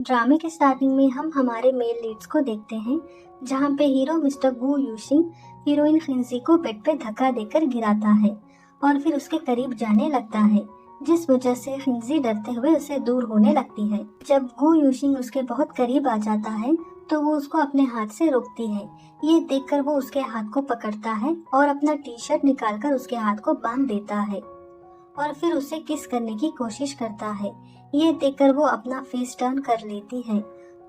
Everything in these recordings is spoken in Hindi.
ड्रामे के स्टार्टिंग में हम हमारे मेल लीड्स को देखते हैं, जहाँ पे हीरो मिस्टर गू यूशिंग हीरोइन खिंजी को बेड पे धक्का देकर गिराता है और फिर उसके करीब जाने लगता है, जिस वजह से खिंजी डरते हुए उसे दूर होने लगती है। जब गू यूशिंग उसके बहुत करीब आ जाता है तो वो उसको अपने हाथ से रोकती है। ये देखकर वो उसके हाथ को पकड़ता है और अपना टी शर्ट निकालकर उसके हाथ को बांध देता है और फिर उसे किस करने की कोशिश करता है। ये देखकर वो अपना फेस टर्न कर लेती है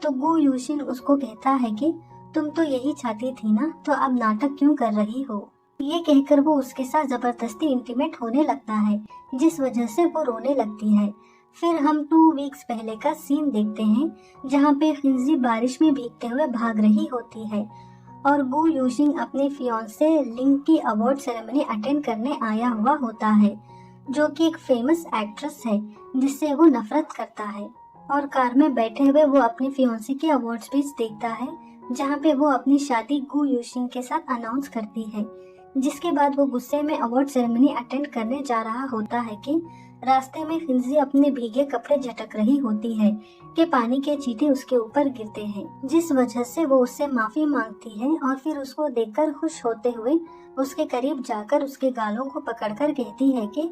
तो गू यूशिन उसको कहता है कि तुम तो यही चाहती थी ना, तो अब नाटक क्यों कर रही हो। ये कहकर वो उसके साथ जबरदस्ती इंटीमेट होने लगता है, जिस वजह से वो रोने लगती है। फिर हम 2 वीक्स पहले का सीन देखते हैं, जहाँ पे खिंजी बारिश में भीगते हुए भाग रही होती है और गू यूशिंग अपने फियांसे लिंग की अवार्ड सेरेमनी अटेंड करने आया हुआ होता है, जो कि एक फेमस एक्ट्रेस है जिससे वो नफरत करता है। और कार में बैठे हुए वो अपने फियांसे के अवार्ड स्पीच देखता है, जहाँ पे वो अपनी शादी गू यूशिंग के साथ अनाउंस करती है। जिसके बाद वो गुस्से में अवार्ड सेरेमनी अटेंड करने जा रहा होता है कि रास्ते में खिंजी अपने भीगे कपड़े झटक रही होती है कि पानी के छींटे उसके ऊपर गिरते हैं, जिस वजह से वो उससे माफी मांगती है और फिर उसको देखकर खुश होते हुए उसके करीब जाकर उसके गालों को पकड़कर कहती है कि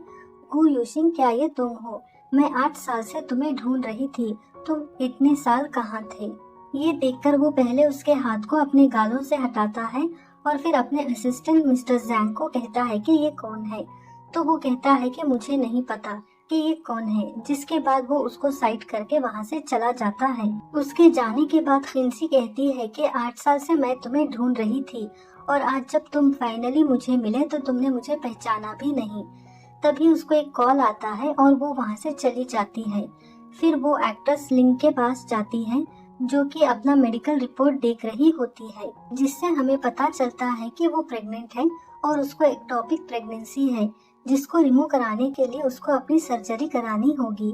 गू यूशिंग, क्या ये तुम हो? मैं 8 साल से तुम्हें ढूंढ रही थी, तुम इतने साल कहाँ थे? ये देखकर वो पहले उसके हाथ को अपने गालों से हटाता है और फिर अपने असिस्टेंट मिस्टर जैंग को कहता है कि ये कौन है। तो वो कहता है कि मुझे नहीं पता कि ये कौन है, जिसके बाद वो उसको साइड करके वहाँ से चला जाता है। उसके जाने के बाद खिंसी कहती है कि 8 साल से मैं तुम्हें ढूंढ रही थी और आज जब तुम फाइनली मुझे मिले तो तुमने मुझे पहचाना भी नहीं। तभी उसको एक कॉल आता है और वो वहाँ से चली जाती है। फिर वो एक्ट्रेस लिंग के पास जाती है, जो कि अपना मेडिकल रिपोर्ट देख रही होती है, जिससे हमें पता चलता है कि वो प्रेग्नेंट है और उसको एक्टोपिक प्रेगनेंसी है, जिसको रिमूव कराने के लिए उसको अपनी सर्जरी करानी होगी।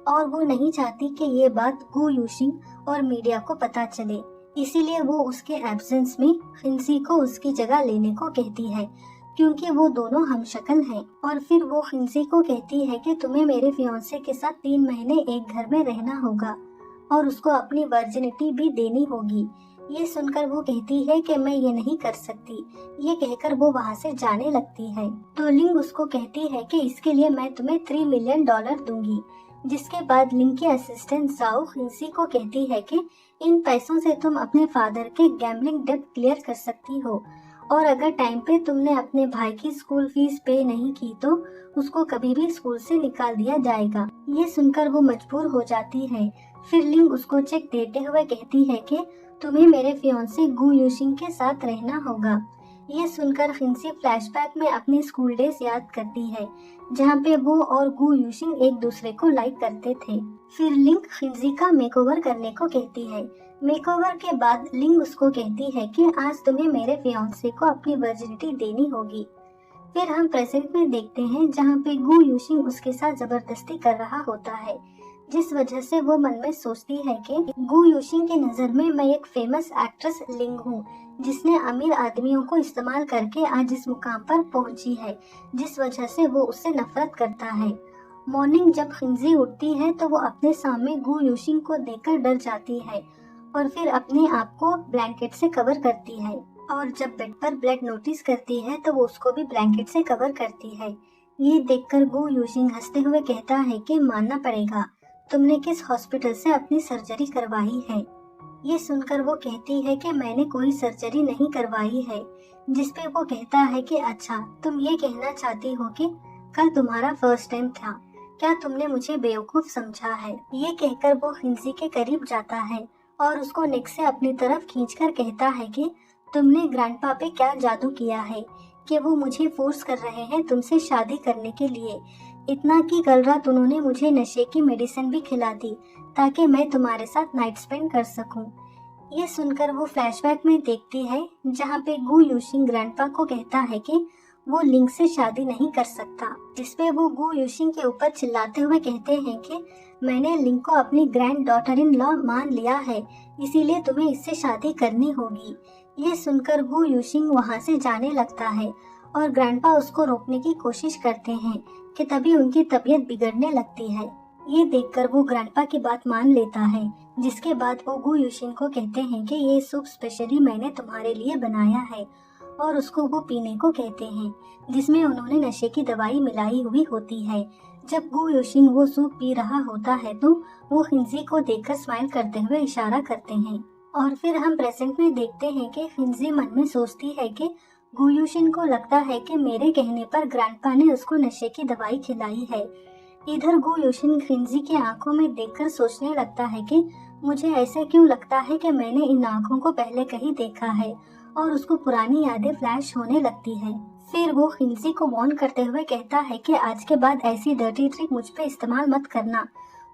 और वो नहीं चाहती कि ये बात गू यूशिंग और मीडिया को पता चले, इसीलिए वो उसके एब्सेंस में खिंसी को उसकी जगह लेने को कहती है, क्योंकि वो दोनों हमशक्ल हैं। और फिर वो खिंसी को कहती है कि तुम्हें मेरे फियांसे के साथ 3 महीने एक घर में रहना होगा और उसको अपनी वर्जिनिटी भी देनी होगी। ये सुनकर वो कहती है कि मैं ये नहीं कर सकती। ये कहकर वो वहाँ से जाने लगती है तो लिंग उसको कहती है कि इसके लिए मैं तुम्हें $3 मिलियन दूंगी। जिसके बाद लिंग की असिस्टेंट जाओ खिंसी को कहती है कि इन पैसों से तुम अपने फादर के गैम्बलिंग डेट क्लियर कर सकती हो और अगर टाइम पे तुमने अपने भाई की स्कूल फीस पे नहीं की तो उसको कभी भी स्कूल से निकाल दिया जाएगा। ये सुनकर वो मजबूर हो जाती है। फिर लिंग उसको चेक देते हुए कहती है कि तुम्हें मेरे फियांसे गू यूशिंग के साथ रहना होगा। ये सुनकर खिंसी फ्लैशबैक में अपने स्कूल डेज याद करती है, जहाँ पे वो और गू यूशिंग एक दूसरे को लाइक करते थे। फिर लिंग खिंजी का मेकओवर करने को कहती है। मेकओवर के बाद लिंग उसको कहती है कि आज तुम्हें मेरे फियांसे को अपनी वर्जिनिटी देनी होगी। फिर हम प्रेजेंट में देखते हैं, जहाँ पे गू यूशिंग उसके साथ जबरदस्ती कर रहा होता है, जिस वजह से वो मन में सोचती है कि गू यूशिंग की नजर में मैं एक फेमस एक्ट्रेस लिंग हूँ, जिसने अमीर आदमियों को इस्तेमाल करके आज इस मुकाम पर पहुंची है, जिस वजह से वो उससे नफरत करता है। मॉर्निंग जब खिंजी उठती है तो वो अपने सामने गू यूशिंग को देखकर डर जाती है और फिर अपने आप को ब्लैंकेट से कवर करती है और जब बेड पर ब्लड नोटिस करती है तो वो उसको भी ब्लैंकेट से कवर करती है। ये देखकर गू यूशिंग हंसते हुए कहता है कि मानना पड़ेगा, तुमने किस हॉस्पिटल से अपनी सर्जरी करवाई है। ये सुनकर वो कहती है कि मैंने कोई सर्जरी नहीं करवाई है, जिसपे वो कहता है कि अच्छा, तुम ये कहना चाहती हो कि कल तुम्हारा फर्स्ट टाइम था, क्या तुमने मुझे बेवकूफ समझा है। ये कहकर वो खिंसी के करीब जाता है और उसको नेक से अपनी तरफ खींचकर कहता है कि तुमने ग्रैंडपा पे क्या जादू किया है कि वो मुझे फोर्स कर रहे हैं तुमसे शादी करने के लिए। इतना कि कल रात उन्होंने मुझे नशे की मेडिसिन भी खिला दी ताकि मैं तुम्हारे साथ नाइट स्पेंड कर सकूं। ये सुनकर वो फ्लैशबैक में देखती है, जहाँ पे गू यूशिंग ग्रैंडपा को कहता है कि वो लिंग से शादी नहीं कर सकता, जिसपे वो गू यूशिंग के ऊपर चिल्लाते हुए कहते हैं कि मैंने लिंग को अपनी ग्रैंड डॉटर इन लॉ मान लिया है, इसीलिए तुम्हें इससे शादी करनी होगी। ये सुनकर गू यूशिंग वहाँ से जाने लगता है और ग्रैंडपा उसको रोकने की कोशिश करते हैं कि तभी उनकी तबीयत बिगड़ने लगती है। ये देखकर वो ग्रैंडपा की बात मान लेता है, जिसके बाद वो गु यूशिन को कहते हैं कि ये सूप स्पेशली मैंने तुम्हारे लिए बनाया है, और उसको वो पीने को कहते हैं, जिसमें उन्होंने नशे की दवाई मिलाई हुई होती है। जब गु यूशिन वो सूप पी रहा होता है तो वो खिंजी को देखकर स्माइल करते हुए इशारा करते हैं। और फिर हम प्रेजेंट में देखते हैं कि खिंजी मन में सोचती है कि गु यूशिन को लगता है कि मेरे कहने पर ग्रैंडपा ने उसको नशे की दवाई खिलाई है। इधर गु यूशिन खिंजी की आंखों में देखकर सोचने लगता है कि मुझे ऐसे क्यों लगता है कि मैंने इन आंखों को पहले कहीं देखा है, और उसको पुरानी यादें फ्लैश होने लगती है। फिर वो खिंजी को वार्न करते हुए कहता है कि आज के बाद ऐसी डर्टी ट्रिक मुझ पे इस्तेमाल मत करना,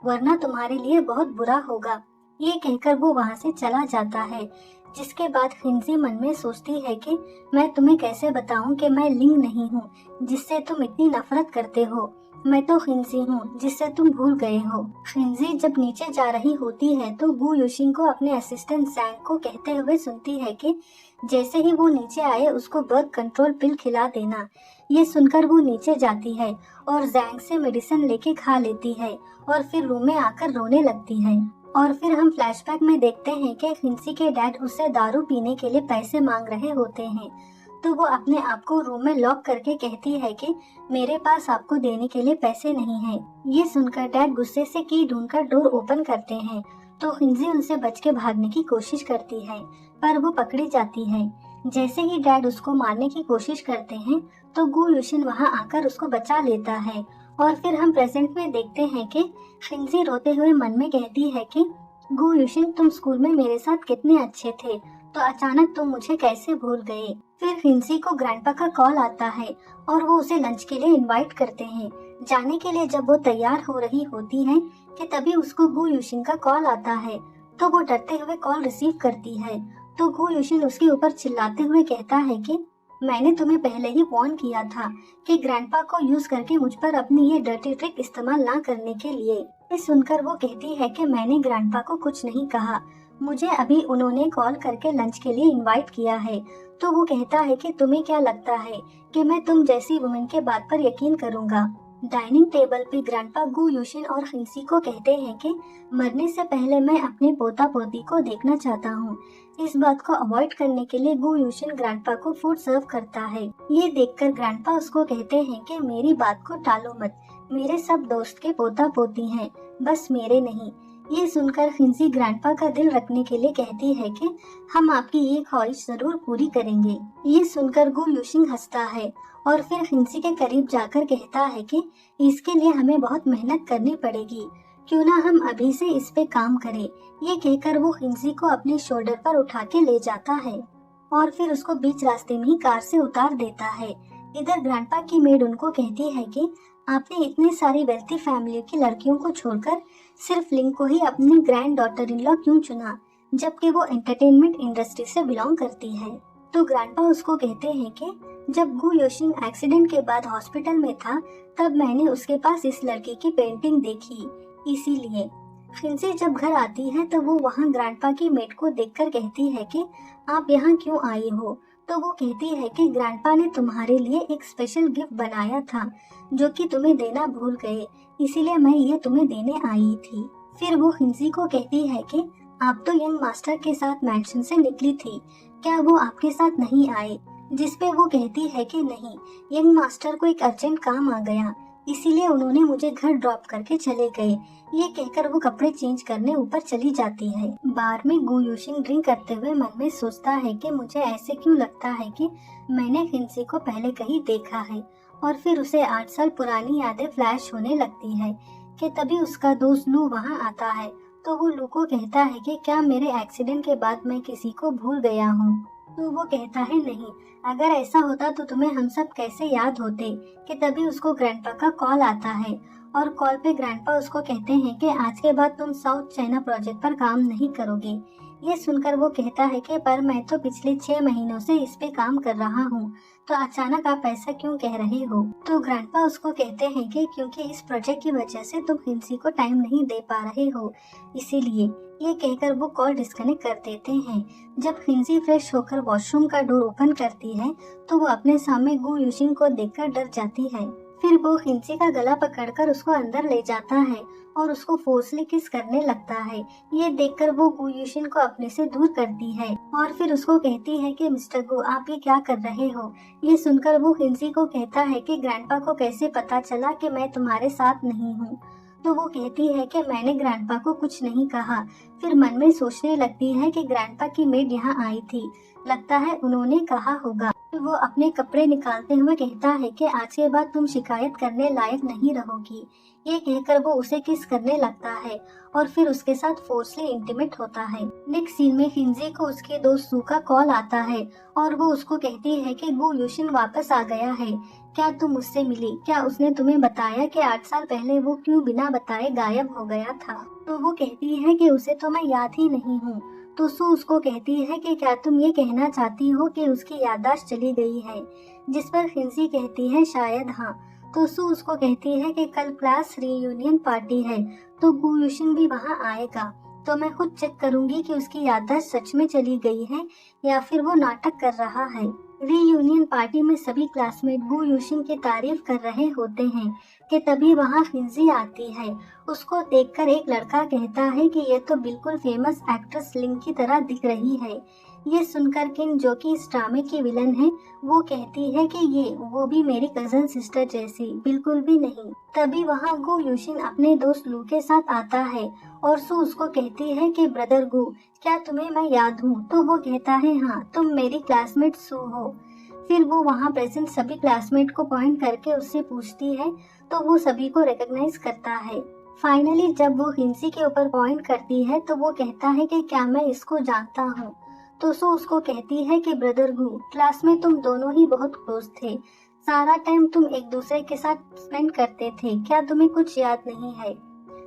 वरना तुम्हारे लिए बहुत बुरा होगा। ये कहकर वो वहाँ से चला जाता है। जिसके बाद खिंजी मन में सोचती है कि मैं तुम्हें कैसे बताऊं कि मैं लिंग नहीं हूँ जिससे तुम इतनी नफरत करते हो, मैं तो खिंजी हूँ जिससे तुम भूल गए हो। खिंजी जब नीचे जा रही होती है तो गु यूशिन को अपने असिस्टेंट जैंग को कहते हुए सुनती है कि जैसे ही वो नीचे आए उसको बर्थ कंट्रोल पिल खिला देना। ये सुनकर वो नीचे जाती है और जैंग से मेडिसिन लेके खा लेती है और फिर रूम में आकर रोने लगती है। और फिर हम फ्लैशबैक में देखते हैं कि खिंजी के डैड उससे दारू पीने के लिए पैसे मांग रहे होते हैं, तो वो अपने आप को रूम में लॉक करके कहती है कि मेरे पास आपको देने के लिए पैसे नहीं हैं। ये सुनकर डैड गुस्से से की ढूंढकर डोर ओपन करते हैं, तो खिंजी उनसे बच के भागने की कोशिश करती है, पर वो पकड़ी जाती है। जैसे ही डैड उसको मारने की कोशिश करते हैं तो गु यूशिन वहाँ आकर उसको बचा लेता है। और फिर हम प्रेजेंट में देखते हैं कि खिंजी रोते हुए मन में कहती है कि गु यूशिन तुम स्कूल में मेरे साथ कितने अच्छे थे, तो अचानक तुम मुझे कैसे भूल गए। फिर खिंजी को ग्रैंडपा का कॉल आता है और वो उसे लंच के लिए इनवाइट करते हैं। जाने के लिए जब वो तैयार हो रही होती है कि तभी उसको गु यूशिन का कॉल आता है, तो वो डरते हुए कॉल रिसीव करती है। तो गु यूशिन उसके ऊपर चिल्लाते हुए कहता है कि मैंने तुम्हें पहले ही वार्न किया था कि ग्रैंडपा को यूज करके मुझ पर अपनी ये डर्टी ट्रिक इस्तेमाल ना करने के लिए। ये सुनकर वो कहती है कि मैंने ग्रैंडपा को कुछ नहीं कहा, मुझे अभी उन्होंने कॉल करके लंच के लिए इनवाइट किया है। तो वो कहता है कि तुम्हें क्या लगता है कि मैं तुम जैसी वुमेन के बात पर यकीन करूंगा। डाइनिंग टेबल पे ग्रैंडपा गु यूशिन और खिंजी को कहते हैं कि मरने से पहले मैं अपने पोता पोती को देखना चाहता हूँ। इस बात को अवॉइड करने के लिए गु यूशिन ग्रैंडपा को फूड सर्व करता है। ये देखकर ग्रैंडपा उसको कहते हैं कि मेरी बात को टालो मत, मेरे सब दोस्त के पोता पोती हैं, बस मेरे नहीं। ये सुनकर खिंजी ग्रैंडपा का दिल रखने के लिए कहती है कि हम आपकी ये ख्वाहिश जरूर पूरी करेंगे। ये सुनकर गु यूशिन हंसता है और फिर खिंजी के करीब जाकर कहता है कि इसके लिए हमें बहुत मेहनत करनी पड़ेगी, क्यों ना हम अभी से इस पे काम करें। ये कहकर वो खिंजी को अपने शोल्डर पर उठा के ले जाता है और फिर उसको बीच रास्ते में ही कार से उतार देता है। इधर ग्रैंडपा की मेड उनको कहती है कि आपने इतनी सारी वेल्थी फैमिली की लड़कियों को छोड़कर सिर्फ लिंग को ही अपनी ग्रैंड डॉटर इन लॉ क्यों चुना, जबकि वो एंटरटेनमेंट इंडस्ट्री से बिलोंग करती है। तो ग्रैंडपा उसको कहते हैं कि जब गु यूशिन एक्सीडेंट के बाद हॉस्पिटल में था तब मैंने उसके पास इस लड़की की पेंटिंग देखी, इसीलिए। खिंजी जब घर आती है तो वो वहाँ ग्रैंडपा की मेड को देखकर कहती है कि आप यहाँ क्यों आई हो। तो वो कहती है कि ग्रैंडपा ने तुम्हारे लिए एक स्पेशल गिफ्ट बनाया था जो कि तुम्हें देना भूल गए, इसीलिए मैं ये तुम्हें देने आई थी। फिर वो खिंजी को कहती है कि आप तो यंग मास्टर के साथ मैंशन से निकली थी, क्या वो आपके साथ नहीं आए। जिसपे वो कहती है कि नहीं, यंग मास्टर को एक अर्जेंट काम आ गया, इसीलिए उन्होंने मुझे घर ड्रॉप करके चले गए। ये कहकर वो कपड़े चेंज करने ऊपर चली जाती है। बार में गु यूशिन ड्रिंक करते हुए मन में सोचता है कि मुझे ऐसे क्यों लगता है कि मैंने खिंजी को पहले कहीं देखा है। और फिर उसे 8 साल पुरानी यादें फ्लैश होने लगती है कि तभी उसका दोस्त लू वहाँ आता है। तो वो लू को कहता है कि क्या मेरे एक्सीडेंट के बाद मैं किसी को भूल गया हूँ। तो वो कहता है नहीं, अगर ऐसा होता तो तुम्हें हम सब कैसे याद होते। कि तभी उसको ग्रैंडपा का कॉल आता है और कॉल पे ग्रैंडपा उसको कहते हैं कि आज के बाद तुम साउथ चाइना प्रोजेक्ट पर काम नहीं करोगे। ये सुनकर वो कहता है कि पर मैं तो पिछले 6 महीनों से इस पे काम कर रहा हूँ, तो अचानक आप ऐसा क्यों कह रहे हो। तो ग्रैंडपा उसको कहते हैं कि क्योंकि इस प्रोजेक्ट की वजह से तुम खिंजी को टाइम नहीं दे पा रहे हो, इसीलिए। ये कहकर वो कॉल डिस्कनेक्ट कर देते हैं। जब खिंजी फ्रेश होकर वॉशरूम का डोर ओपन करती है तो वो अपने सामने गु यूशिन को देखकर डर जाती है। फिर वो खिंजी का गला पकड़कर उसको अंदर ले जाता है और उसको फोर्सली किस करने लगता है। ये देखकर वो गु यूशिन को अपने से दूर करती है और फिर उसको कहती है कि मिस्टर गु, आप ये क्या कर रहे हो। ये सुनकर वो हिंसी को कहता है कि ग्रैंडपा को कैसे पता चला कि मैं तुम्हारे साथ नहीं हूँ। तो वो कहती है कि मैंने ग्रैंडपा को कुछ नहीं कहा। फिर मन में सोचने लगती है कि ग्रैंडपा की मेड यहाँ आई थी, लगता है उन्होंने कहा होगा। फिर वो अपने कपड़े निकालते हुए कहता है कि आज के बाद तुम शिकायत करने लायक नहीं रहोगी। ये कहकर वो उसे किस करने लगता है और फिर उसके साथ फोर्सली इंटीमेट होता है। नेक्स्ट सीन में हिंजी को उसके दोस्त सू का कॉल आता है और वो उसको कहती है कि गु यूशिन वापस आ गया है, क्या तुम उससे मिली? क्या उसने तुम्हें बताया कि 8 साल पहले वो क्यों बिना बताए गायब हो गया था? तो वो कहती है कि उसे तो मैं याद ही नहीं हूँ। तो सू उसको कहती है कि क्या तुम ये कहना चाहती हो कि उसकी याददाश्त चली गई है? जिस पर हिंजी कहती है शायद हाँ। तो सू उसको कहती है कि कल क्लास रीयूनियन पार्टी है तो गु यूशिन भी वहाँ आएगा, तो मैं खुद चेक करूंगी कि उसकी याददाश्त सच में चली गई है या फिर वो नाटक कर रहा है। रीयूनियन पार्टी में सभी क्लासमेट गु यूशिन की तारीफ कर रहे होते हैं कि तभी वहाँ हिंजी आती है। उसको देखकर एक लड़का कहता है कि ये तो बिल्कुल फेमस एक्ट्रेस लिंग की तरह दिख रही है। ये सुनकर किन, जो कि इस ड्रामे की विलन है, वो कहती है कि वो भी मेरी कजन सिस्टर जैसी, बिल्कुल भी नहीं। तभी वहाँ गु यूशिन अपने दोस्त लू के साथ आता है और सू उसको कहती है कि ब्रदर गु, क्या तुम्हें मैं याद हूँ? तो वो कहता है हाँ, तुम मेरी क्लासमेट सू हो। फिर वो वहाँ प्रेजेंट सभी क्लासमेट को पॉइंट करके उससे पूछती है तो वो सभी को रिकॉग्नाइज करता है। फाइनली जब वो हिंसी के ऊपर पॉइंट करती है तो वो कहता है कि क्या मैं इसको जानता हूँ? तो सू उसको कहती है कि ब्रदर गु, क्लास में तुम दोनों ही बहुत क्लोज थे, सारा टाइम तुम एक दूसरे के साथ स्पेंड करते थे, क्या तुम्हें कुछ याद नहीं है?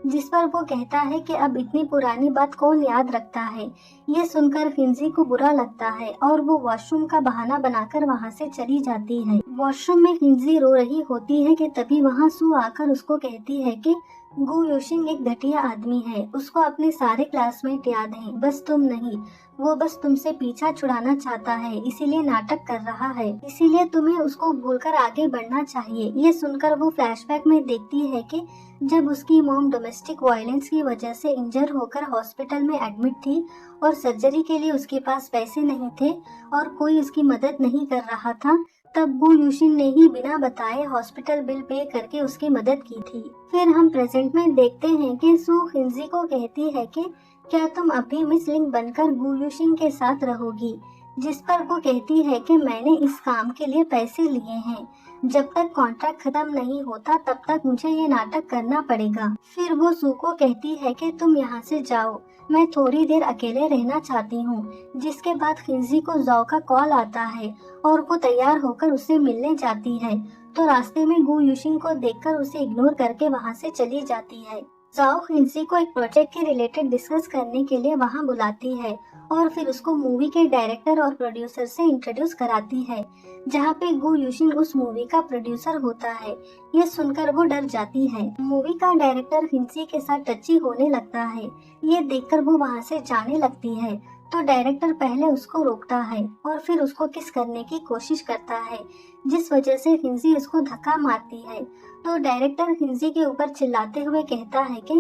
जिस पर वो कहता है कि अब इतनी पुरानी बात कौन याद रखता है। ये सुनकर हिंजी को बुरा लगता है और वो वॉशरूम का बहाना बनाकर वहाँ से चली जाती है। वॉशरूम में हिंजी रो रही होती है कि तभी वहाँ सू आकर उसको कहती है कि गु यूशिन एक घटिया आदमी है, उसको अपने सारे क्लासमेट याद हैं, बस तुम नहीं। वो बस तुमसे पीछा छुड़ाना चाहता है, इसीलिए नाटक कर रहा है, इसीलिए तुम्हें उसको भूलकर आगे बढ़ना चाहिए। ये सुनकर वो फ्लैशबैक में देखती है कि जब उसकी मॉम डोमेस्टिक वायलेंस की वजह से इंजर होकर हॉस्पिटल में एडमिट थी और सर्जरी के लिए उसके पास पैसे नहीं थे और कोई उसकी मदद नहीं कर रहा था, तब गु यूशिन ने ही बिना बताए हॉस्पिटल बिल पे करके उसकी मदद की थी। फिर हम प्रेजेंट में देखते हैं कि सू हिंजी को कहती है कि क्या तुम अभी मिस लिंग बनकर गु यूशिन के साथ रहोगी? जिस पर वो कहती है कि मैंने इस काम के लिए पैसे लिए हैं, जब तक कॉन्ट्रैक्ट खत्म नहीं होता तब तक मुझे ये नाटक करना पड़ेगा। फिर वो सू को कहती है कि तुम यहाँ से जाओ, मैं थोड़ी देर अकेले रहना चाहती हूँ। जिसके बाद हिंजी को जाओ का कॉल आता है और वो तैयार होकर उससे मिलने जाती है, तो रास्ते में गु यूशिन को देखकर उसे इग्नोर करके वहाँ से चली जाती है। जाओ हिंसी को एक प्रोजेक्ट के रिलेटेड डिस्कस करने के लिए वहाँ बुलाती है और फिर उसको मूवी के डायरेक्टर और प्रोड्यूसर से इंट्रोड्यूस कराती है, जहाँ पे गु यूशिन उस मूवी का प्रोड्यूसर होता है। ये सुनकर वो डर जाती है। मूवी का डायरेक्टर हिंसी के साथ टची होने लगता है। ये देखकर वो वहाँ से जाने लगती है, तो डायरेक्टर पहले उसको रोकता है और फिर उसको किस करने की कोशिश करता है, जिस वजह से हिंसी उसको धक्का मारती है। तो डायरेक्टर हिंसी के ऊपर चिल्लाते हुए कहता है कि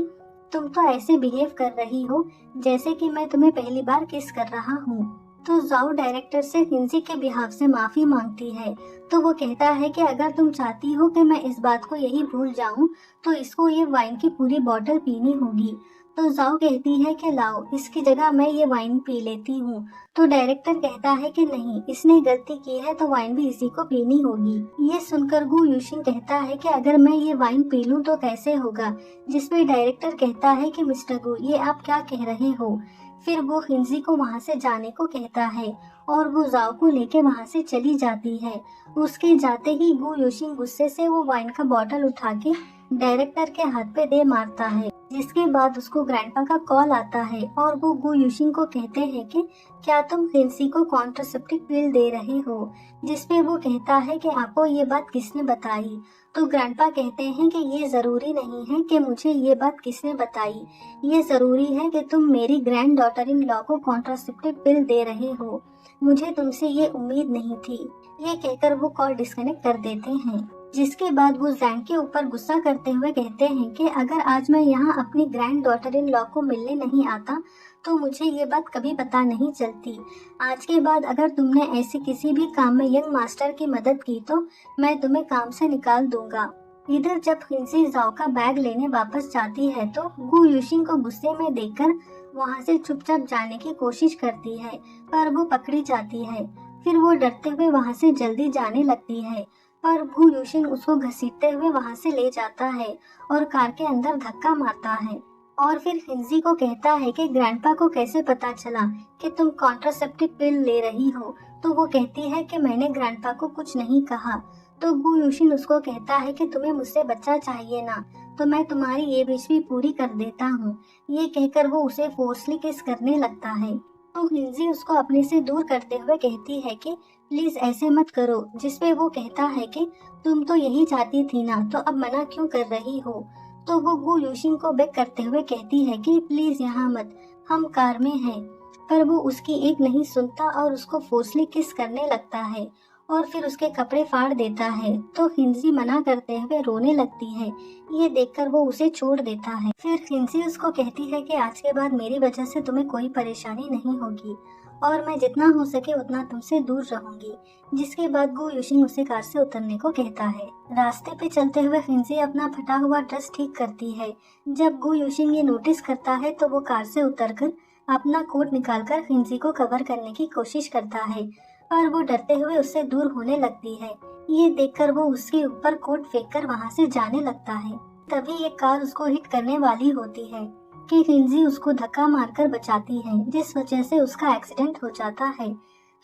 तुम तो ऐसे बिहेव कर रही हो जैसे कि मैं तुम्हें पहली बार किस कर रहा हूँ। तो जाओ डायरेक्टर से हिंसी के बिहाफ से माफी मांगती है। तो वो कहता है कि अगर तुम चाहती हो कि मैं इस बात को यही भूल जाऊं तो इसको ये वाइन की पूरी बोतल पीनी होगी। तो जाओ कहती है कि लाओ, इसकी जगह मैं ये वाइन पी लेती हूँ। तो डायरेक्टर कहता है कि नहीं, इसने गलती की है तो वाइन भी इसी को पीनी होगी। ये सुनकर गु यूशिन कहता है कि अगर मैं ये वाइन पी लूँ तो कैसे होगा, जिसपे डायरेक्टर कहता है कि मिस्टर गु, ये आप क्या कह रहे हो। फिर वो हिंजी को वहाँ से जाने को कहता है और वो जाओ को लेके वहाँ से चली जाती है। उसके जाते ही गु यूशिन गुस्से से वो वाइन का बॉटल उठा के डायरेक्टर के हाथ पे दे मारता है। जिसके बाद उसको ग्रैंडपा का कॉल आता है और वो गु यूशिन को कहते हैं कि क्या तुम हिंसी को कॉन्ट्रासेप्टिव पिल दे रहे हो, जिसपे वो कहता है कि आपको ये बात किसने बताई। तो ग्रैंडपा कहते हैं कि ये जरूरी नहीं है कि मुझे ये बात किसने बताई, ये जरूरी है कि तुम मेरी ग्रैंड डॉटर इन लॉ को कॉन्ट्रासेप्टिव पिल दे रहे हो, मुझे तुमसे ये उम्मीद नहीं थी। ये कहकर वो कॉल डिस्कनेक्ट कर देते हैं। जिसके बाद वो जैंग के ऊपर गुस्सा करते हुए कहते हैं कि अगर आज मैं यहाँ अपनी ग्रैंड डॉटर इन लॉ को मिलने नहीं आता तो मुझे ये बात कभी पता नहीं चलती। आज के बाद अगर तुमने ऐसे किसी भी काम में यंग मास्टर की मदद की तो मैं तुम्हें काम से निकाल दूंगा। इधर जब खिंसी जाओ का बैग लेने वापस जाती है तो गु यूशिंग को गुस्से में देखकर वहाँ से चुपचाप जाने की कोशिश करती है, पर वो पकड़ी जाती है। फिर वो डरते हुए वहाँ से जल्दी जाने लगती है, पर गु यूशिंग उसको घसीटते हुए वहाँ से ले जाता है और कार के अंदर धक्का मारता है। और फिर खिंजी को कहता है कि ग्रैंडपा को कैसे पता चला कि तुम कॉन्ट्रासेप्टिव पिल ले रही हो, तो वो कहती है कि मैंने ग्रैंडपा को कुछ नहीं कहा। तो गु यूशिन उसको कहता है कि तुम्हें मुझसे बच्चा चाहिए ना, तो मैं तुम्हारी ये विश भी पूरी कर देता हूँ। ये कहकर वो उसे फोर्सली किस करने लगता है। तो खिंजी उसको अपने से दूर करते हुए कहती है कि प्लीज ऐसे मत करो, जिसपे वो कहता है कि तुम तो यही चाहती थी ना, तो अब मना क्यों कर रही हो। तो वो गु यूशिन को बेक करते हुए कहती है कि प्लीज यहाँ मत, हम कार में हैं। पर वो उसकी एक नहीं सुनता और उसको फोर्सली किस करने लगता है और फिर उसके कपड़े फाड़ देता है। तो खिंजी मना करते हुए रोने लगती है। ये देखकर वो उसे छोड़ देता है। फिर खिंजी उसको कहती है कि आज के बाद मेरी वजह से तुम्हें कोई परेशानी नहीं होगी और मैं जितना हो सके उतना तुमसे दूर रहूंगी। जिसके बाद गु यूशिंग उसे कार से उतरने को कहता है। रास्ते पे चलते हुए खिंजी अपना फटा हुआ ड्रेस ठीक करती है। जब गु यूशिंग ये नोटिस करता है तो वो कार से उतरकर अपना कोट निकालकर खिंजी को कवर करने की कोशिश करता है, पर वो डरते हुए उससे दूर होने लगती है। ये देखकर वो उसके ऊपर कोट फेंककर वहाँ से जाने लगता है। तभी एक कार उसको हिट करने वाली होती है कि खिंजी उसको धक्का मारकर बचाती है, जिस वजह से उसका एक्सीडेंट हो जाता है।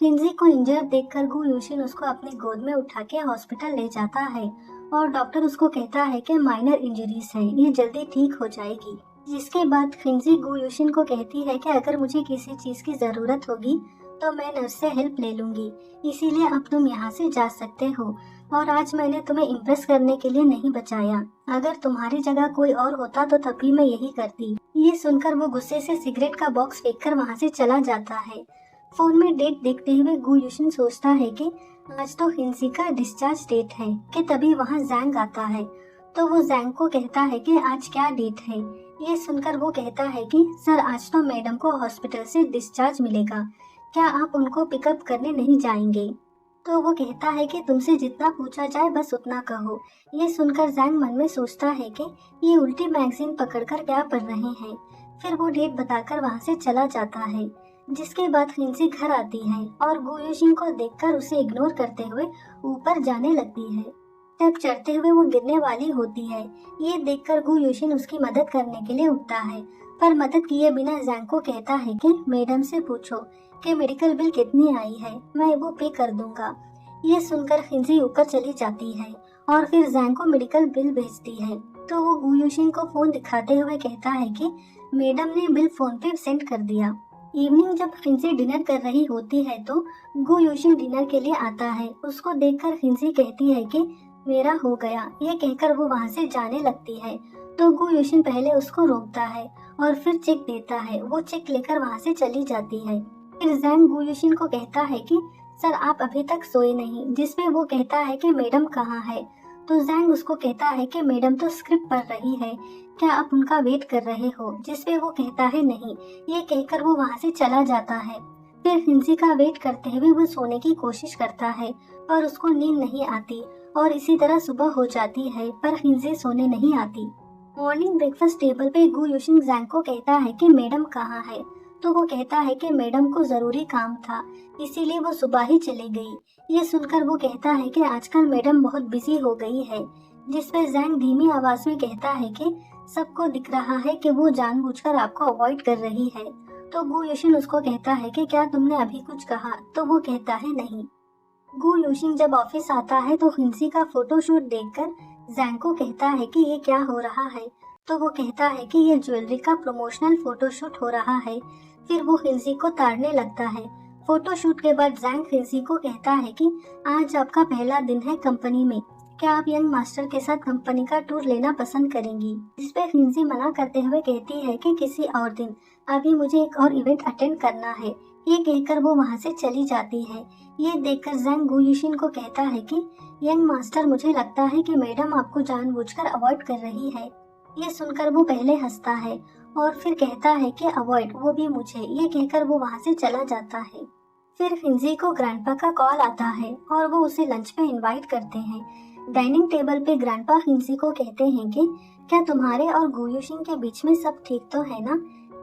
खिंजी को इंजर्ड देखकर गु यूशिन उसको अपनी गोद में उठा के हॉस्पिटल ले जाता है और डॉक्टर उसको कहता है कि माइनर इंजरीज है, ये जल्दी ठीक हो जाएगी। जिसके बाद खिंजी गु यूशिन को कहती है कि अगर मुझे किसी चीज की जरूरत होगी तो मैं नर्स से हेल्प ले लूंगी, इसीलिए अब तुम यहाँ से जा सकते हो और आज मैंने तुम्हें इम्प्रेस करने के लिए नहीं बचाया। अगर तुम्हारी जगह कोई और होता तो तभी मैं यही करती। ये सुनकर वो गुस्से से सिगरेट का बॉक्स फेंककर वहाँ से चला जाता है। फोन में डेट देखते हुए गु यूशिन सोचता है कि आज तो खिंजी का डिस्चार्ज डेट है कि तभी वहाँ जैंग आता है। तो वो जैंग को कहता है कि आज क्या डेट है। ये सुनकर वो कहता है कि सर आज तो मैडम को हॉस्पिटल से डिस्चार्ज मिलेगा, क्या आप उनको पिकअप करने नहीं जाएंगे। तो वो कहता है कि तुमसे जितना पूछा जाए बस उतना कहो। ये सुनकर जैंग मन में सोचता है कि ये उल्टी मैगजीन पकड़कर क्या पढ़ रहे हैं। फिर वो डेट बताकर वहाँ से चला जाता है। जिसके बाद खिंजी घर आती है और गु यूशिन को देखकर उसे इग्नोर करते हुए ऊपर जाने लगती है। तब चढ़ते हुए वो गिरने वाली होती है। ये देखकर गु यूशिन उसकी मदद करने के लिए उठता है, पर मदद किए बिना जैंग को कहता है कि मैडम से पूछो कि मेडिकल बिल कितनी आई है, मैं वो पे कर दूंगा। ये सुनकर खिंजी ऊपर चली जाती है और फिर जैंग को मेडिकल बिल भेजती है। तो वो गु यूशिन को फोन दिखाते हुए कहता है कि मैडम ने बिल फोन पे सेंड कर दिया। इवनिंग जब खिंजी डिनर कर रही होती है तो गु यूशिन डिनर के लिए आता है। उसको देखकर खिंजी कहती है कि मेरा हो गया। ये कहकर वो वहाँ से जाने लगती है। तो गु यूशिन पहले उसको रोकता है और फिर चेक देता है। वो चेक लेकर वहाँ से चली जाती है। फिर जैंग गु यूशिन को कहता है कि सर आप अभी तक सोए नहीं, जिसपे वो कहता है कि मैडम कहाँ है। तो जैंग उसको कहता है कि मैडम तो स्क्रिप्ट पढ़ रही है, क्या आप उनका वेट कर रहे हो। जिसपे वो कहता है नहीं। ये कहकर वो वहाँ से चला जाता है। फिर खिंजी का वेट करते हुए वो सोने की कोशिश करता है पर उसको नींद नहीं आती और इसी तरह सुबह हो जाती है, पर खिंजी सोने नहीं आती। मॉर्निंग ब्रेकफास्ट टेबल पे गु यूशिन जैंग को कहता है कि मैडम कहाँ है। तो वो कहता है कि मैडम को जरूरी काम था, इसीलिए वो सुबह ही चली गई। ये सुनकर वो कहता है कि आजकल मैडम बहुत बिजी हो गई है। जिसपे जैंग धीमी आवाज में कहता है कि सबको दिख रहा है कि वो जानबूझकर आपको अवॉइड कर रही है। तो गु यूशिन उसको कहता है कि क्या तुमने अभी कुछ कहा। तो वो कहता है नहीं। गु यूशिन जब ऑफिस आता है तो खिंजी का फोटोशूट देखकर जैंग को कहता है कि ये क्या हो रहा है। तो वो कहता है कि ये ज्वेलरी का प्रमोशनल फोटोशूट हो रहा है। फिर वो खिंजी को ताड़ने लगता है। फोटोशूट के बाद जैंग खिंजी को कहता है कि आज आपका पहला दिन है कंपनी में, क्या आप यंग मास्टर के साथ कंपनी का टूर लेना पसंद करेंगी। जिसपे खिंजी मना करते हुए कहती है कि किसी और दिन, अभी मुझे एक और इवेंट अटेंड करना है। ये कहकर वो वहाँ से चली जाती है। ये देखकर जैंग गुयुशिन को कहता है कि यंग मास्टर, मुझे लगता है कि मैडम आपको जानबूझकर अवॉइड कर रही है। ये सुनकर वो पहले हंसता है और फिर कहता है कि अवॉइड, वो भी मुझे। ये कहकर वो वहाँ से चला जाता है। फिर खिंजी को ग्रैंडपा का कॉल आता है और वो उसे लंच पे इनवाइट करते हैं। डाइनिंग टेबल पे ग्रैंडपा खिंजी को कहते हैं कि क्या तुम्हारे और गुयुशिन के बीच में सब ठीक तो है ना?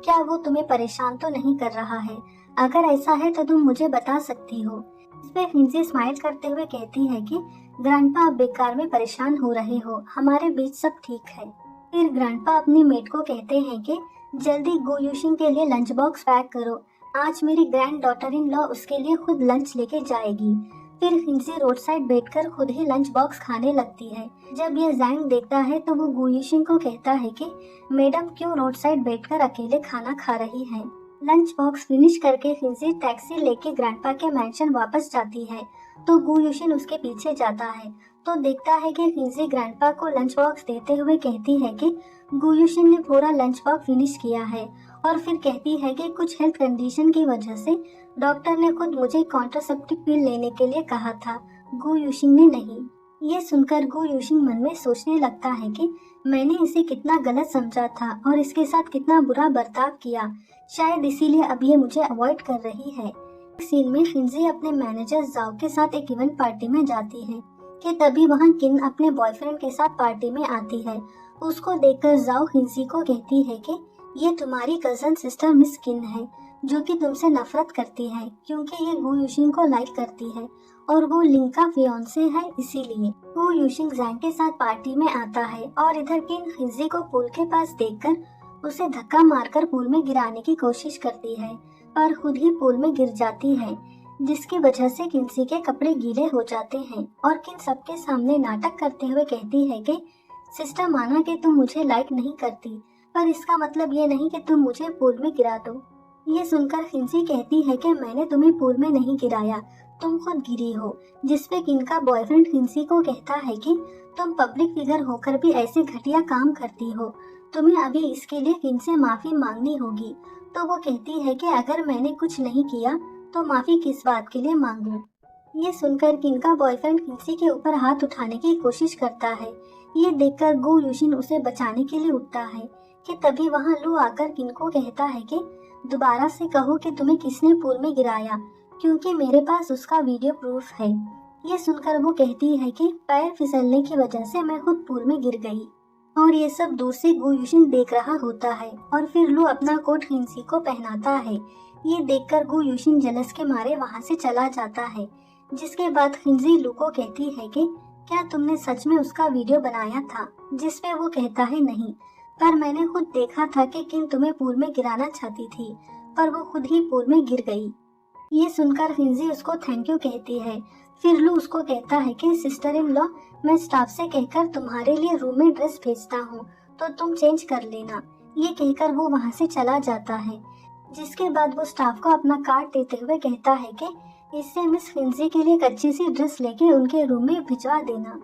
क्या वो तुम्हें परेशान तो नहीं कर रहा है? अगर ऐसा है तो तुम मुझे बता सकती हो। इस पे खिंजी स्माइल करते हुए कहती है कि ग्रैंडपा, आप बेकार में परेशान हो रहे हो, हमारे बीच सब ठीक है। फिर ग्रैंडपा अपनी मेट को कहते हैं कि जल्दी गुयुशिन के लिए लंच बॉक्स पैक करो, आज मेरी ग्रैंड डॉटर इन लॉ उसके लिए खुद लंच लेके जाएगी। फिर खिंजी रोड साइड बैठकर खुद ही लंच बॉक्स खाने लगती है। जब ये जैंग देखता है तो वो गुयुशिन को कहता है कि मैडम, क्यों रोड साइड बैठकर अकेले खाना खा रही हैं? लंच बॉक्स फिनिश करके खिंजी टैक्सी लेके ग्रैंडपा के मैंशन वापस जाती है तो गुयुशिन उसके पीछे जाता है तो देखता है कि खिंजी ग्रैंडपा को लंच बॉक्स देते हुए कहती है कि गुयुशिन ने पूरा लंच बॉक्स फिनिश किया है और फिर कहती है कि कुछ हेल्थ कंडीशन की वजह से डॉक्टर ने खुद मुझे कॉन्ट्रासेप्टिव पिल लेने के लिए कहा था, गुयुशिन ने नहीं। ये सुनकर गुयुशिन मन में सोचने लगता है कि मैंने इसे कितना गलत समझा था और इसके साथ कितना बुरा बर्ताव किया, शायद इसीलिए अब ये मुझे अवॉइड कर रही है। सीन में खिंजी अपने मैनेजर जाओ के साथ एक इवेंट पार्टी में जाती है कि तभी वहाँ किन अपने बॉयफ्रेंड के साथ पार्टी में आती है। उसको देखकर जाओ खिंजी को कहती है कि ये तुम्हारी कजन सिस्टर मिस किन है, जो कि तुमसे नफरत करती है क्योंकि ये गुयुशिन को लाइक करती है और वो लिंग का फियांसे है, इसीलिए। गुयुशिन जैंग के साथ पार्टी में आता है और इधर किन खिंजी को पूल के पास देखकर उसे धक्का मारकर पूल में गिराने की कोशिश करती है पर खुद ही पूल में गिर जाती है, जिसकी वजह से किन्सी के कपड़े गीले हो जाते हैं और किन सबके सामने नाटक करते हुए कहती है कि सिस्टर, माना कि तुम मुझे लाइक नहीं करती, पर इसका मतलब ये नहीं कि तुम मुझे पूल में गिरा दो। ये सुनकर खिंसी कहती है कि मैंने तुम्हें पूल में नहीं गिराया, तुम खुद गिरी हो। जिसपे किन का बॉयफ्रेंड खिंसी को कहता है कि तुम पब्लिक फिगर होकर भी ऐसे घटिया काम करती हो, तुम्हें अभी इसके लिए किन से माफी मांगनी होगी। तो वो कहती है कि अगर मैंने कुछ नहीं किया तो माफी किस बात के लिए मांगूं। ये सुनकर किन का बॉयफ्रेंड खिंसी के ऊपर हाथ उठाने की कोशिश करता है। ये देखकर गुयुशिन उसे बचाने के लिए उठता है कि तभी वहाँ लू आकर किन को कहता है कि दोबारा से कहो कि तुम्हें किसने पूल में गिराया, क्योंकि मेरे पास उसका वीडियो प्रूफ है। ये सुनकर वो कहती है कि पैर फिसलने की वजह से मैं खुद पूल में गिर गई। और ये सब दूर से गुयुशिन देख रहा होता है और फिर लू अपना कोट खिंसी को पहनाता है। ये देखकर गुयुशिन जलस के मारे वहाँ से चला जाता है। जिसके बाद खिंजी लू को कहती है कि क्या तुमने सच में उसका वीडियो बनाया था? जिसपे वो कहता है नहीं, पर मैंने खुद देखा था कि किन तुम्हें पूल में गिराना चाहती थी, पर वो खुद ही पूल में गिर गई। ये सुनकर खिंजी उसको थैंक यू कहती है। फिर लू उसको कहता है कि सिस्टर इन लॉ, मैं स्टाफ से कहकर तुम्हारे लिए रूम में ड्रेस भेजता हूँ तो तुम चेंज कर लेना। ये कहकर वो वहाँ से चला जाता है। जिसके बाद वो स्टाफ को अपना कार्ड देते हुए कहता है कि इससे मिस खिंजी के लिए एक अच्छी सी ड्रेस लेके उनके रूम में भिजवा देना।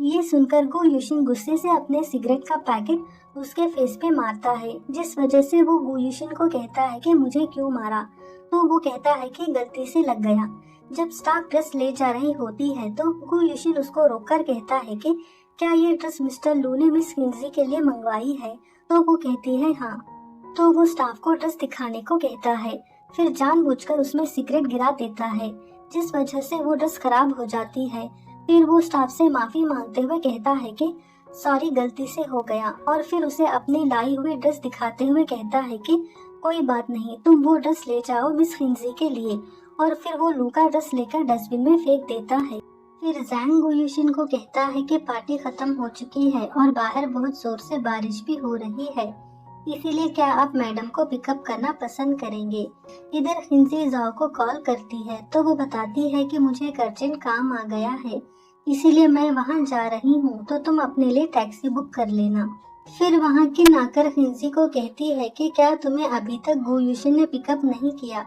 ये सुनकर गुयुशिन गुस्से से अपने सिगरेट का पैकेट उसके फेस पे मारता है, जिस वजह से वो गुयुशिन को कहता है कि मुझे क्यों मारा। तो वो कहता है कि गलती से लग गया। जब स्टाफ ड्रेस ले जा रही होती है तो गुयुशिन उसको रोककर कहता है कि क्या ये ड्रेस मिस्टर लू ने मिस खिंजी के लिए मंगवाई है? तो वो कहती है हाँ। तो वो स्टाफ को ड्रेस दिखाने को कहता है, फिर जानबूझकर उसमें सिगरेट गिरा देता है, जिस वजह से वो ड्रेस खराब हो जाती है। फिर वो स्टाफ से माफी मांगते हुए कहता है कि सॉरी, गलती से हो गया, और फिर उसे अपनी लाई हुई ड्रेस दिखाते हुए कहता है कि कोई बात नहीं, तुम वो ड्रेस ले जाओ मिस खिंजी के लिए। और फिर वो लू का ड्रेस लेकर डस्टबिन में फेंक देता है। फिर जैंग गुयुशिन को कहता है कि पार्टी खत्म हो चुकी है और बाहर बहुत जोर से बारिश भी हो रही है, इसीलिए क्या आप मैडम को पिकअप करना पसंद करेंगे? इधर खिंजी जाओ को कॉल करती है तो वो बताती है कि मुझे एक अर्जेंट काम आ गया है, इसीलिए मैं वहाँ जा रही हूँ, तो तुम अपने लिए टैक्सी बुक कर लेना। फिर वहाँ किन आकर खिंजी को कहती है कि क्या तुम्हें अभी तक गुयुशिन ने पिकअप नहीं किया?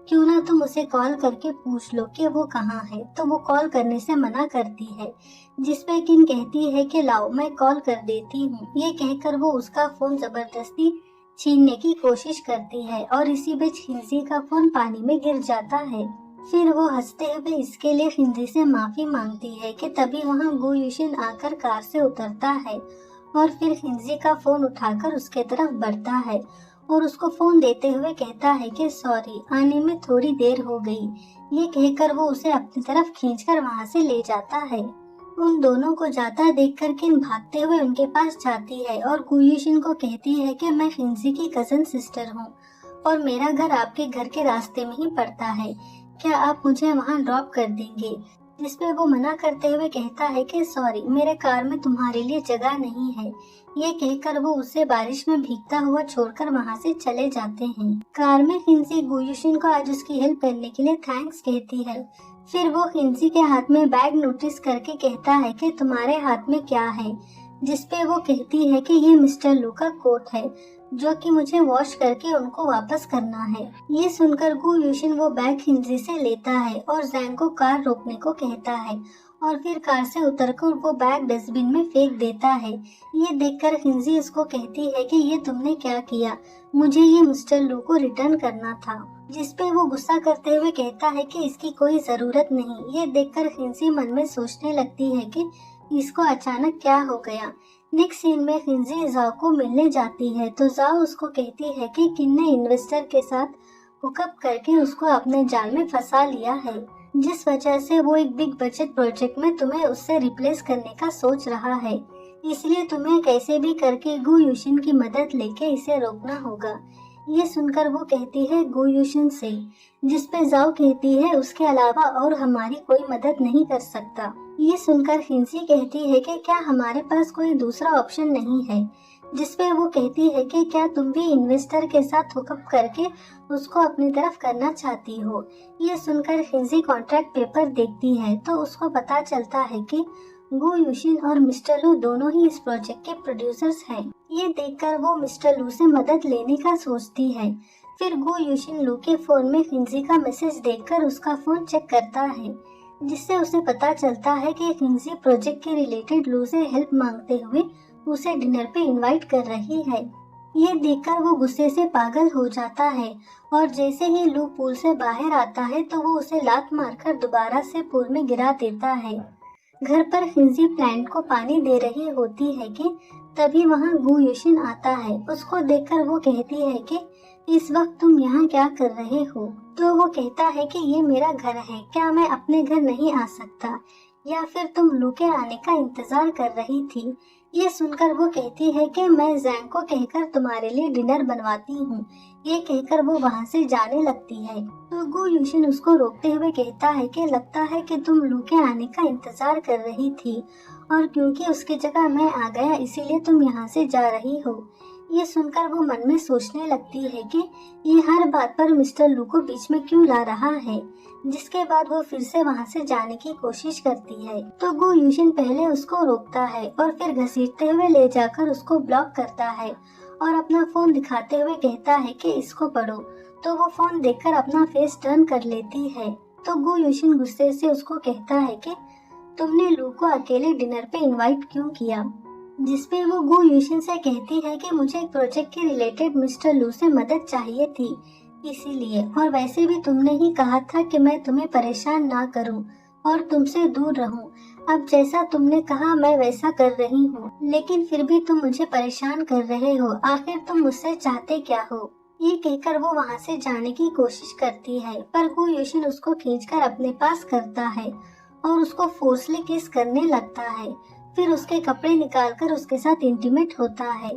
क्यों ना तुम उसे कॉल करके पूछ लो कि वो कहाँ है। तो वो कॉल करने से मना करती है, जिसपे किन कहती है कि लाओ मैं कॉल कर देती हूँ। ये कहकर वो उसका फोन जबरदस्ती छीनने की कोशिश करती है और इसी बीच खिंजी का फोन पानी में गिर जाता है। फिर वो हंसते हुए इसके लिए खिंजी से माफी मांगती है कि तभी वहाँ गु यूशिन आकर कार से उतरता है और फिर खिंजी का फोन उठाकर उसके तरफ बढ़ता है और उसको फोन देते हुए कहता है कि सॉरी, आने में थोड़ी देर हो गई। ये कहकर वो उसे अपनी तरफ खींचकर वहाँ से ले जाता है। उन दोनों को जाता देखकर किन भागते हुए उनके पास जाती है और गु यूशिन को कहती है कि मैं खिंजी की कजन सिस्टर हूँ और मेरा घर आपके घर के रास्ते में ही पड़ता है, क्या आप मुझे वहाँ ड्रॉप कर देंगे? जिसपे वो मना करते हुए कहता है कि सॉरी, मेरे कार में तुम्हारे लिए जगह नहीं है। ये कहकर वो उसे बारिश में भीगता हुआ छोड़कर वहाँ से चले जाते हैं। कार में खिंजी गु यूशिन को आज उसकी हेल्प करने के लिए थैंक्स कहती है। फिर वो खिंजी के हाथ में बैग नोटिस करके कहता है कि तुम्हारे हाथ में क्या है, जिसपे वो कहती है कि ये मिस्टर लू का कोट है जो कि मुझे वॉश करके उनको वापस करना है। ये सुनकर गु यूशिन वो बैग खिंजी से लेता है और जैंग को कार रोकने को कहता है और फिर कार से उतरकर वो बैग डस्टबिन में फेंक देता है। ये देखकर खिंजी उसको कहती है कि ये तुमने क्या किया, मुझे ये मिस्टर लू को रिटर्न करना था। जिसपे वो गुस्सा करते हुए कहता है कि इसकी कोई जरूरत नहीं। ये देखकर खिंजी मन में सोचने लगती है कि इसको अचानक क्या हो गया। नेक्स्ट सीन में खिंजी जाओ को मिलने जाती है तो जाओ उसको कहती है कि किन ने इन्वेस्टर के साथ हुकअप करके उसको अपने जाल में फंसा लिया है, जिस वजह से वो एक बिग बजट प्रोजेक्ट में तुम्हें उससे रिप्लेस करने का सोच रहा है। इसलिए तुम्हें कैसे भी करके गु यूशिन की मदद लेके इसे रोकना होगा। ये सुनकर वो कहती है गु यूशिन से, जिसपे जाओ कहती है उसके अलावा और हमारी कोई मदद नहीं कर सकता। ये सुनकर खिंजी कहती है कि क्या हमारे पास कोई दूसरा ऑप्शन नहीं है, जिसपे वो कहती है कि क्या तुम भी इन्वेस्टर के साथ हुकअप करके उसको अपनी तरफ करना चाहती हो। ये सुनकर खिंजी कॉन्ट्रैक्ट पेपर देखती है तो उसको पता चलता है कि गु यूशिन और मिस्टर लू दोनों ही इस प्रोजेक्ट के प्रोड्यूसर्स हैं। ये देखकर वो मिस्टर लू से मदद लेने का सोचती है। फिर गु यूशिन लू के फोन में खिंजी का मैसेज देखकर उसका फोन चेक करता है, जिससे उसे पता चलता है कि खिंजी प्रोजेक्ट के रिलेटेड लू से हेल्प मांगते हुए उसे डिनर पे इनवाइट कर रही है। ये देखकर वो गुस्से से पागल हो जाता है और जैसे ही लू पूल से बाहर आता है तो वो उसे लात मारकर दोबारा से पूल में गिरा देता है। घर पर खिंजी प्लांट को पानी दे रही होती है कि तभी वहाँ गु यूशिन आता है। उसको देखकर वो कहती है कि इस वक्त तुम यहाँ क्या कर रहे हो? तो वो कहता है कि ये मेरा घर है, क्या मैं अपने घर नहीं आ सकता, या फिर तुम लू के आने का इंतजार कर रही थी? ये सुनकर वो कहती है कि मैं जैंग को कहकर तुम्हारे लिए डिनर बनवाती हूँ। ये कहकर वो वहाँ से जाने लगती है तो गु यूशिन उसको रोकते हुए कहता है कि लगता है कि तुम लू के आने का इंतजार कर रही थी और क्योंकि उसकी जगह मैं आ गया इसीलिए तुम यहाँ से जा रही हो। ये सुनकर वो मन में सोचने लगती है कि ये हर बात पर मिस्टर लू को बीच में क्यों ला रहा है। जिसके बाद वो फिर से वहाँ से जाने की कोशिश करती है तो गु यूशिन पहले उसको रोकता है और फिर घसीटते हुए ले जाकर उसको ब्लॉक करता है और अपना फोन दिखाते हुए कहता है कि इसको पढ़ो। तो वो फोन देखकर अपना फेस टर्न कर लेती है तो गु यूशिन गुस्से से उसको कहता है कि तुमने लू को अकेले डिनर पे इनवाइट क्यों किया। जिसपे वो गु यूशिन से कहती है कि मुझे एक प्रोजेक्ट के रिलेटेड मिस्टर लू से मदद चाहिए थी इसीलिए, और वैसे भी तुमने ही कहा था कि मैं तुम्हें परेशान ना करूं और तुमसे दूर रहूं। अब जैसा तुमने कहा मैं वैसा कर रही हूँ, लेकिन फिर भी तुम मुझे परेशान कर रहे हो। आखिर तुम मुझसे चाहते क्या हो? ये कहकर वो वहाँ से जाने की कोशिश करती है पर गु यूशिन उसको खींचकर अपने पास करता है और उसको फोर्सली किस करने लगता है। फिर उसके कपड़े निकालकर उसके साथ इंटीमेट होता है।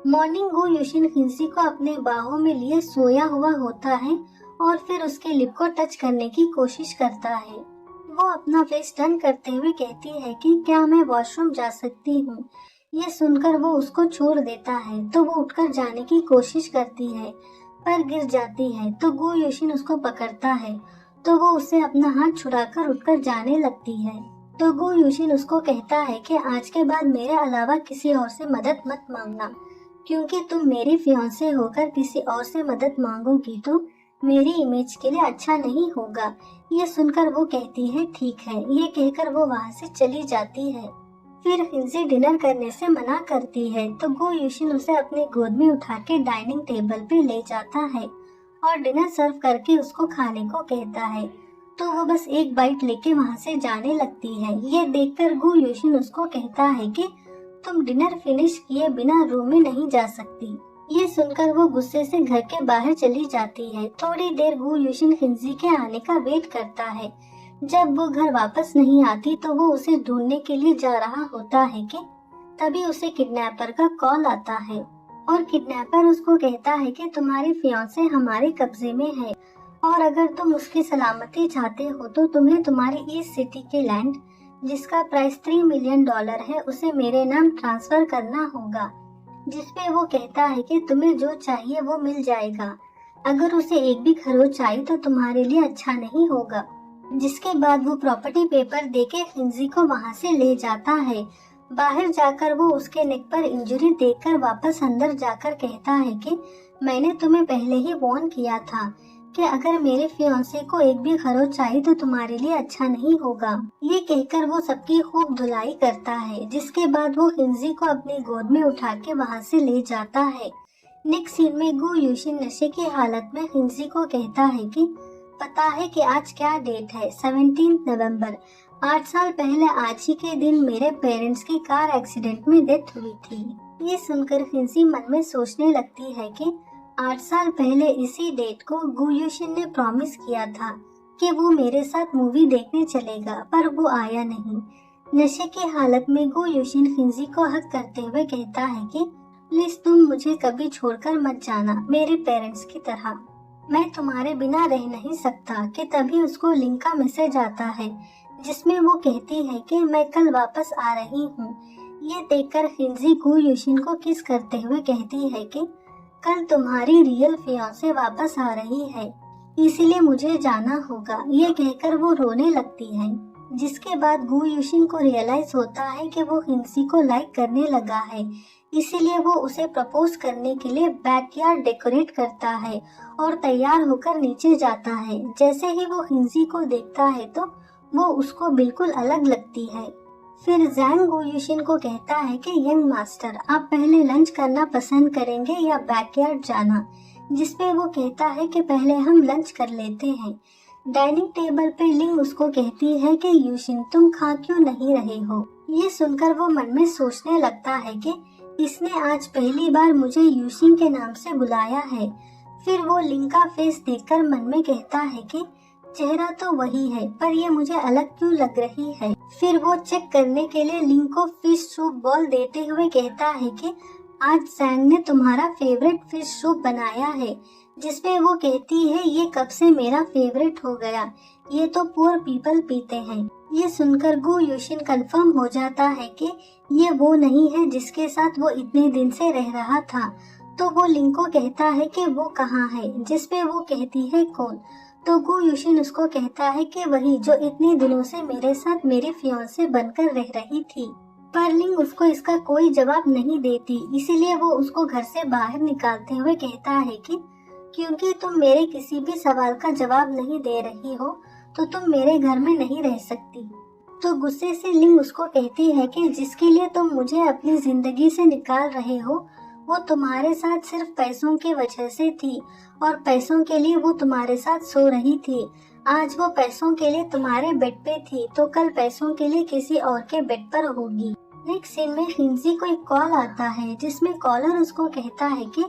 मॉर्निंग गु यूशिन खिंजी को अपने बाहों में लिए सोया हुआ होता है और फिर उसके लिप को टच करने की कोशिश करता है। वो अपना फेस टर्न करते हुए कहती है कि क्या मैं वॉशरूम जा सकती हूँ। ये सुनकर वो उसको छोड़ देता है तो वो उठकर जाने की कोशिश करती है पर गिर जाती है तो गु यूशिन उसको पकड़ता है तो वो उसे अपना हाथ छुड़ाकर उठकर जाने लगती है। तो गु यूशिन उसको कहता है कि आज के बाद मेरे अलावा किसी और से मदद मत मांगना, क्योंकि तुम मेरी फियांसे होकर किसी और से मदद मांगोगी तो मेरी इमेज के लिए अच्छा नहीं होगा। ये सुनकर वो कहती है ठीक है। ये कहकर वो वहाँ से चली जाती है। फिर खिंजी डिनर करने से मना करती है तो गो यूशिन उसे अपनी गोद में उठा के डाइनिंग टेबल पे ले जाता है और डिनर सर्व करके उसको खाने को कहता है। तो वो बस एक बाइट लेके वहाँ से जाने लगती है। ये देखकर गो यूशिन उसको कहता है कि तुम डिनर फिनिश किए बिना रूम में नहीं जा सकती। ये सुनकर वो गुस्से से घर के बाहर चली जाती है। थोड़ी देर गो यूशिन खिंजी के आने का वेट करता है। जब वो घर वापस नहीं आती तो वो उसे ढूंढने के लिए जा रहा होता है कि तभी उसे किडनैपर का कॉल आता है और किडनैपर उसको कहता है कि तुम्हारी फियांसे हमारे कब्जे में है और अगर तुम उसकी सलामती चाहते हो तो तुम्हें तुम्हारी ईस्ट सिटी के लैंड जिसका प्राइस $3 मिलियन है उसे मेरे नाम ट्रांसफर करना होगा। जिसपे वो कहता है कि तुम्हें जो चाहिए वो मिल जाएगा, अगर उसे एक भी खरोच आई तो तुम्हारे लिए अच्छा नहीं होगा। जिसके बाद वो प्रॉपर्टी पेपर देके खिंजी को वहाँ से ले जाता है। बाहर जाकर वो उसके नेक पर इंजरी देखकर वापस अंदर जाकर कहता है कि मैंने तुम्हें पहले ही वार्न किया था कि अगर मेरे फियांसे को एक भी खरोच आई तो तुम्हारे लिए अच्छा नहीं होगा। ये कहकर वो सबकी खूब धुलाई करता है। जिसके बाद वो खिंजी को अपनी गोद में उठा के वहाँ से ले जाता है। नेक्स्ट सीन में गो यूशिन नशे की हालत में खिंजी को कहता है कि पता है कि आज क्या डेट है? 17 नवंबर। 8 साल पहले आज ही के दिन मेरे पेरेंट्स की कार एक्सीडेंट में डेथ हुई थी। ये सुनकर खिंजी मन में सोचने लगती है कि 8 साल पहले इसी डेट को गो यूशिन ने प्रॉमिस किया था कि वो मेरे साथ मूवी देखने चलेगा, पर वो आया नहीं। नशे की हालत में गो यूशिन खिंजी को हक करते हुए कहता है कि प्लीज तुम मुझे कभी छोड़कर मत जाना, मेरे पेरेंट्स की तरह। मैं तुम्हारे बिना रह नहीं सकता। कि तभी उसको लिंक का मैसेज आता है जिसमें वो कहती है कि मैं कल वापस आ रही हूँ। ये देखकर खिंजी गो यूशिन को किस करते हुए कहती है कि कल तुम्हारी रियल फियांसे वापस आ रही है, इसीलिए मुझे जाना होगा। ये कहकर वो रोने लगती है। जिसके बाद गो यूशिन को रियलाइज होता है कि वो खिंजी को लाइक करने लगा है, इसीलिए वो उसे प्रपोज करने के लिए बैकयार्ड डेकोरेट करता है और तैयार होकर नीचे जाता है। जैसे ही वो खिंजी को देखता है तो वो उसको बिल्कुल अलग लगती है। फिर जैंग गो यूशिन को कहता है कि यंग मास्टर, आप पहले लंच करना पसंद करेंगे या बैकयार्ड जाना? जिसपे वो कहता है कि पहले हम लंच कर लेते हैं। डाइनिंग टेबल पे लिंग उसको कहती है कि यूशिन तुम खा क्यों नहीं रहे हो? ये सुनकर वो मन में सोचने लगता है कि इसने आज पहली बार मुझे यूशिन के नाम से बुलाया है। फिर वो लिंग का फेस देखकर मन में कहता है कि चेहरा तो वही है, पर ये मुझे अलग क्यों लग रही है। फिर वो चेक करने के लिए लिंग को फिश सूप बॉल देते हुए कहता है कि आज सैंग ने तुम्हारा फेवरेट फिश सूप बनाया है। जिसपे वो कहती है ये कब से मेरा फेवरेट हो गया, ये तो पुअर पीपल पीते हैं। ये सुनकर गो यूशिन कंफर्म हो जाता है कि ये वो नहीं है जिसके साथ वो इतने दिन से रह रहा था। तो वो लिंग को कहता है कि वो कहाँ है, जिसपे वो कहती है कौन? तो गो यूशिन उसको कहता है कि वही जो इतने दिनों से मेरे साथ मेरे फियांसे बनकर रह रही थी। पर लिंग उसको इसका कोई जवाब नहीं देती, इसीलिए वो उसको घर से बाहर निकालते हुए कहता है कि क्योंकि तुम मेरे किसी भी सवाल का जवाब नहीं दे रही हो तो तुम मेरे घर में नहीं रह सकती। तो गुस्से से लिंग उसको कहती है कि जिसके लिए तुम मुझे अपनी जिंदगी से निकाल रहे हो वो तुम्हारे साथ सिर्फ पैसों की वजह से थी और पैसों के लिए वो तुम्हारे साथ सो रही थी। आज वो पैसों के लिए तुम्हारे बेड पे थी तो कल पैसों के लिए किसी और के बेड पर होगी। नेक्स्ट सीन में खिंजी को एक कॉल आता है जिसमें कॉलर उसको कहता है कि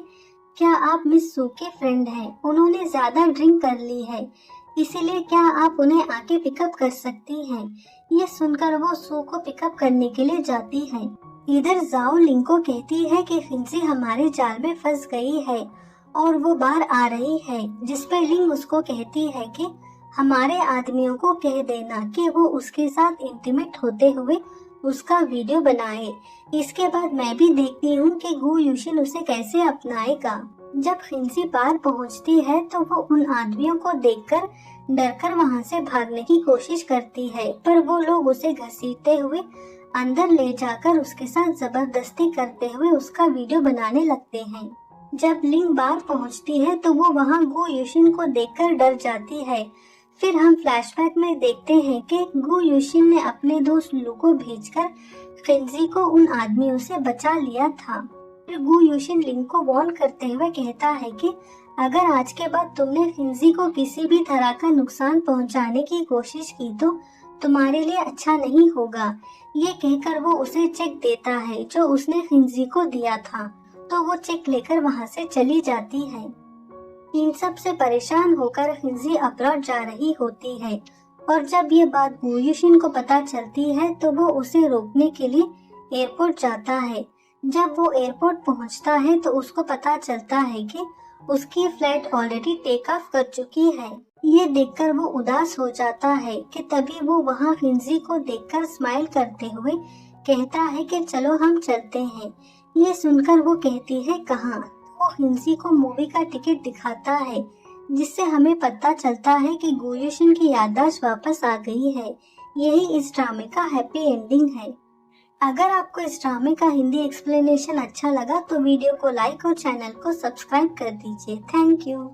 क्या आप मिस सू के फ्रेंड हैं? उन्होंने ज्यादा ड्रिंक कर ली है, इसीलिए क्या आप उन्हें आके पिकअप कर सकती हैं? ये सुनकर वो सू को पिकअप करने के लिए जाती है। इधर जाओ लिंग को कहती है कि खिंजी हमारे जाल में फंस गई है और वो बाहर आ रही है। जिसपे लिंग उसको कहती है कि हमारे आदमियों को कह देना कि वो उसके साथ इंटीमेट होते हुए उसका वीडियो बनाए। इसके बाद मैं भी देखती हूँ कि गो यूशिन उसे कैसे अपनाएगा। जब खिंजी पार पहुँचती है तो वो उन आदमियों को देखकर डरकर वहाँ से भागने की कोशिश करती है, पर वो लोग उसे घसीटते हुए अंदर ले जाकर उसके साथ जबरदस्ती करते हुए उसका वीडियो बनाने लगते हैं। जब लिंग बाहर पहुँचती है तो वो वहाँ गो यूशिन को देखकर डर जाती है। फिर हम फ्लैशबैक में देखते हैं कि गु यूशिन ने अपने दोस्त लू को भेजकर खिंजी को उन आदमियों से बचा लिया था। फिर गु यूशिन लिंग को वार्न करते हुए कहता है कि अगर आज के बाद तुमने खिंजी को किसी भी तरह का नुकसान पहुंचाने की कोशिश की तो तुम्हारे लिए अच्छा नहीं होगा। ये कहकर वो उसे चेक देता है जो उसने खिंजी को दिया था, तो वो चेक लेकर वहाँ से चली जाती है। इन सब से परेशान होकर खिंजी अब्रॉड जा रही होती है और जब ये बात गु यूशिन को पता चलती है तो वो उसे रोकने के लिए एयरपोर्ट जाता है। जब वो एयरपोर्ट पहुंचता है तो उसको पता चलता है कि उसकी फ्लाइट ऑलरेडी टेक ऑफ कर चुकी है। ये देखकर वो उदास हो जाता है कि तभी वो वहाँ खिंजी को देखकर स्माइल करते हुए कहता है कि चलो हम चलते हैं। ये सुनकर वो कहती है कहाँ। वो खिंजी को मूवी का टिकट दिखाता है जिससे हमें पता चलता है कि गु यूशिन की याददाश्त वापस आ गई है। यही इस ड्रामे का हैप्पी एंडिंग है। अगर आपको इस ड्रामे का हिंदी एक्सप्लेनेशन अच्छा लगा तो वीडियो को लाइक और चैनल को सब्सक्राइब कर दीजिए। Thank you.